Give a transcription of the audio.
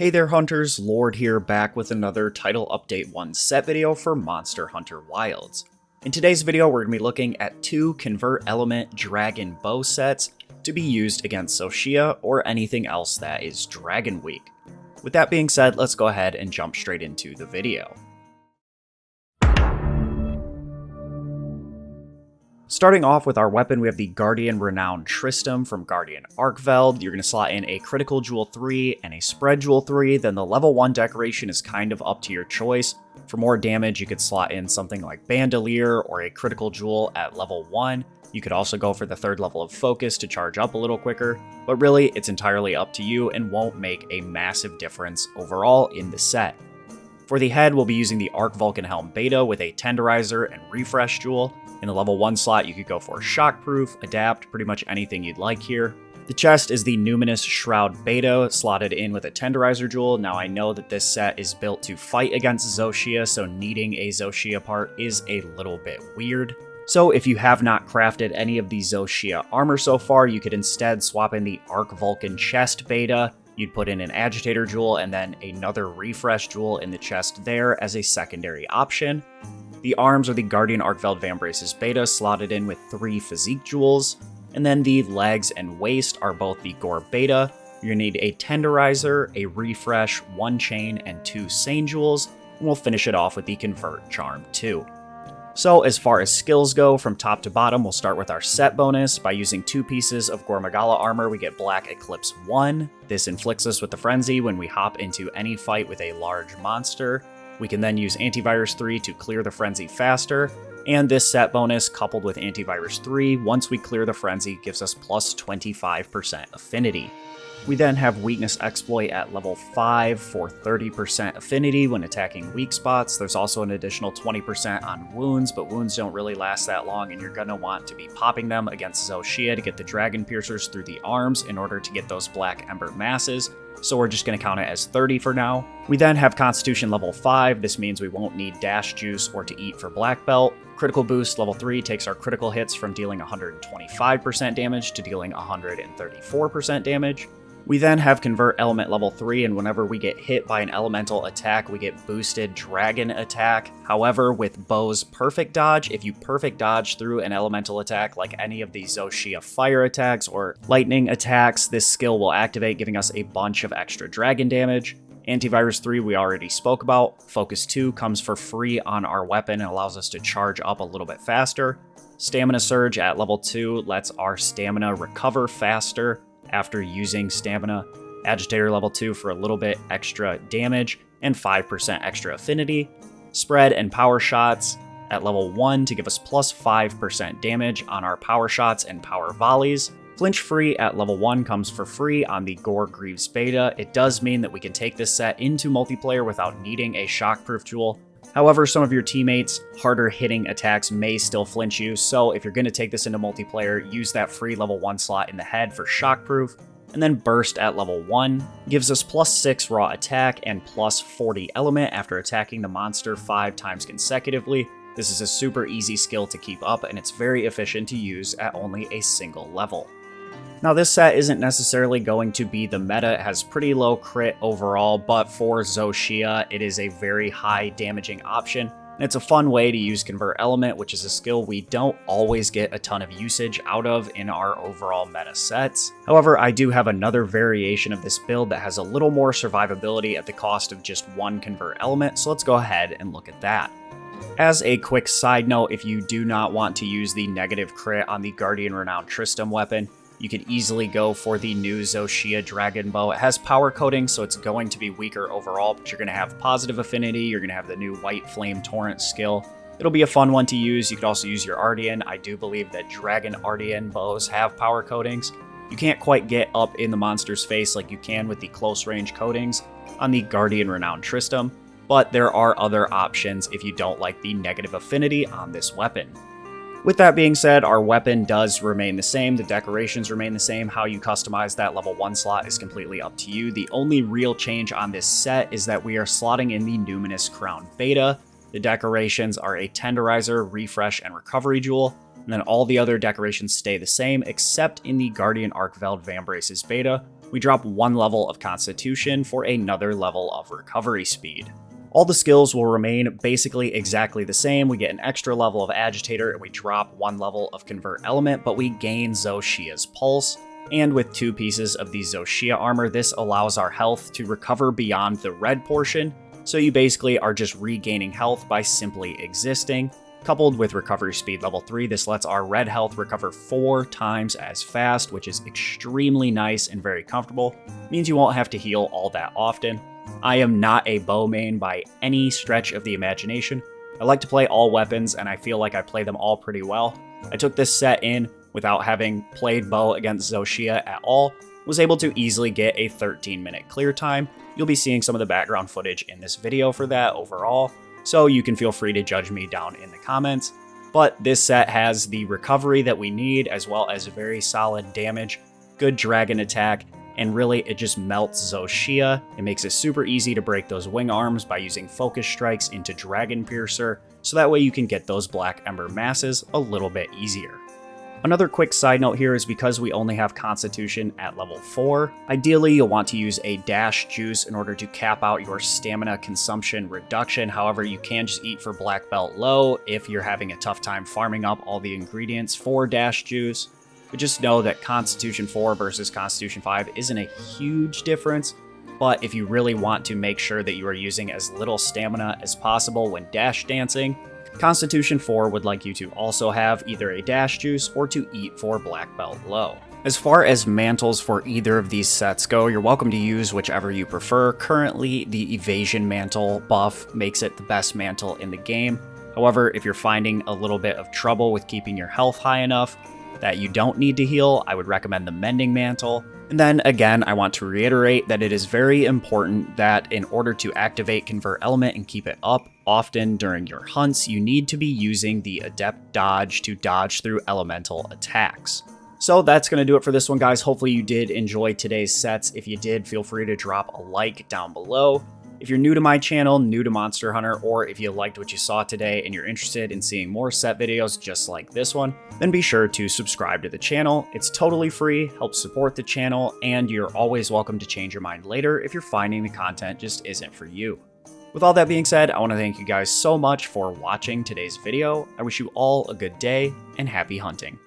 Hey there hunters, Lord here back with another Title Update 1 set video for Monster Hunter Wilds. In today's video we're going to be looking at two Convert Element Dragon Bow sets to be used against Zoh Shia or anything else that is Dragon Week. With that being said, let's go ahead and jump straight into the video. Starting off with our weapon, we have the Guardian Renowned Tristram from Guardian Arkveld. You're going to slot in a Critical Jewel 3 and a Spread Jewel 3, then the level 1 decoration is kind of up to your choice. For more damage, you could slot in something like Bandolier or a Critical Jewel at level 1. You could also go for the third level of Focus to charge up a little quicker, but really, it's entirely up to you and won't make a massive difference overall in the set. For the head, we'll be using the Arc Vulcan Helm Beta with a Tenderizer and Refresh Jewel. In the level 1 slot, you could go for Shockproof, Adapt, pretty much anything you'd like here. The chest is the Numinous Shroud Beta, slotted in with a Tenderizer Jewel. Now I know that this set is built to fight against Zoh Shia, so needing a Zoh Shia part is a little bit weird. So if you have not crafted any of the Zoh Shia armor so far, you could instead swap in the Arc Vulcan Chest Beta. You'd put in an Agitator Jewel and then another Refresh Jewel in the chest there as a secondary option. The arms are the Guardian Arkveld Vambraces Beta, slotted in with 3 Physique Jewels. And then the legs and waist are both the Gore Beta. You're going to need a Tenderizer, a Refresh, 1 Chain, and 2 Sane Jewels. And we'll finish it off with the Convert Charm 2. So as far as skills go, from top to bottom, we'll start with our set bonus. By using 2 pieces of Gormagala armor, we get Black Eclipse 1. This inflicts us with the Frenzy when we hop into any fight with a large monster. We can then use Antivirus 3 to clear the Frenzy faster, and this set bonus, coupled with Antivirus 3, once we clear the Frenzy, gives us plus 25% affinity. We then have Weakness Exploit at level 5 for 30% affinity when attacking weak spots. There's also an additional 20% on wounds, but wounds don't really last that long, and you're going to want to be popping them against Zoh Shia to get the Dragon Piercers through the arms in order to get those Black Ember Masses. So we're just going to count it as 30 for now. We then have Constitution level 5. This means we won't need Dash Juice or to eat for Black Belt. Critical Boost level 3 takes our critical hits from dealing 125% damage to dealing 134% damage. We then have Convert Element level 3, and whenever we get hit by an elemental attack, we get boosted Dragon Attack. However, with Bow's Perfect Dodge, if you Perfect Dodge through an elemental attack like any of the Zoh Shia fire attacks or lightning attacks, this skill will activate, giving us a bunch of extra dragon damage. Antivirus 3 we already spoke about. Focus 2 comes for free on our weapon and allows us to charge up a little bit faster. Stamina Surge at level 2 lets our stamina recover faster after using stamina. Agitator level 2 for a little bit extra damage and 5% extra affinity. Spread and Power Shots at level 1 to give us plus 5% damage on our power shots and power volleys. Flinch Free at level 1 comes for free on the Gore Greaves Beta. It does mean that we can take this set into multiplayer without needing a Shockproof Jewel. However, some of your teammates' harder hitting attacks may still flinch you, so if you're going to take this into multiplayer, use that free level 1 slot in the head for Shockproof. And then Burst at level 1 gives us plus 6 raw attack and plus 40 element after attacking the monster 5 times consecutively. This is a super easy skill to keep up, and it's very efficient to use at only a single level. Now this set isn't necessarily going to be the meta. It has pretty low crit overall, but for Zoh Shia, it is a very high damaging option. And it's a fun way to use Convert Element, which is a skill we don't always get a ton of usage out of in our overall meta sets. However, I do have another variation of this build that has a little more survivability at the cost of just 1 Convert Element, so let's go ahead and look at that. As a quick side note, if you do not want to use the negative crit on the Guardian Renowned Tristram weapon, you could easily go for the new Zoh Shia Dragon Bow. It has power coating, so it's going to be weaker overall, but you're going to have positive affinity, you're going to have the new White Flame Torrent skill. It'll be a fun one to use. You could also use your Ardian. I do believe that Dragon Ardian bows have power coatings. You can't quite get up in the monster's face like you can with the close range coatings on the Guardian Renowned Tristram, but there are other options if you don't like the negative affinity on this weapon. With that being said, our weapon does remain the same, the decorations remain the same. How you customize that level 1 slot is completely up to you. The only real change on this set is that we are slotting in the Numinous Crown Beta. The decorations are a Tenderizer, Refresh, and Recovery Jewel, and then all the other decorations stay the same except in the Guardian Arkveld Vambraces Beta, we drop 1 level of Constitution for another level of recovery speed. All the skills will remain basically exactly the same. We get an extra level of Agitator and we drop 1 level of Convert Element, but we gain Zoh Shia's Pulse. And with 2 pieces of the Zoh Shia armor, this allows our health to recover beyond the red portion, so you basically are just regaining health by simply existing. Coupled with recovery speed level 3, this lets our red health recover 4 times as fast, which is extremely nice and very comfortable. Means you won't have to heal all that often. I am not a bow main by any stretch of the imagination. I like to play all weapons, and I feel like I play them all pretty well. I took this set in without having played bow against Zoh Shia at all, was able to easily get a 13-minute clear time. You'll be seeing some of the background footage in this video for that overall, so you can feel free to judge me down in the comments. But this set has the recovery that we need, as well as very solid damage, good dragon attack, and really it just melts Zoh Shia. It makes it super easy to break those wing arms by using focus strikes into Dragon Piercer, so that way you can get those Black Ember masses a little bit easier. Another quick side note here is because we only have Constitution at level 4, ideally you'll want to use a dash juice in order to cap out your stamina consumption reduction. However, you can just eat for Black Belt low if you're having a tough time farming up all the ingredients for dash juice. But just know that Constitution 4 versus Constitution 5 isn't a huge difference, but if you really want to make sure that you are using as little stamina as possible when dash dancing, Constitution 4 would like you to also have either a dash juice or to eat for Black Belt low. As far as mantles for either of these sets go, you're welcome to use whichever you prefer. Currently, the Evasion Mantle buff makes it the best mantle in the game. However, if you're finding a little bit of trouble with keeping your health high enough that you don't need to heal, I would recommend the Mending Mantle. And then again, I want to reiterate that it is very important that in order to activate Convert Element and keep it up often during your hunts, you need to be using the Adept Dodge to dodge through elemental attacks. So that's going to do it for this one, guys. Hopefully you did enjoy today's sets. If you did, feel free to drop a like down below. If you're new to my channel, new to Monster Hunter, or if you liked what you saw today and you're interested in seeing more set videos just like this one, then be sure to subscribe to the channel. It's totally free, helps support the channel, and you're always welcome to change your mind later if you're finding the content just isn't for you. With all that being said, I want to thank you guys so much for watching today's video. I wish you all a good day and happy hunting.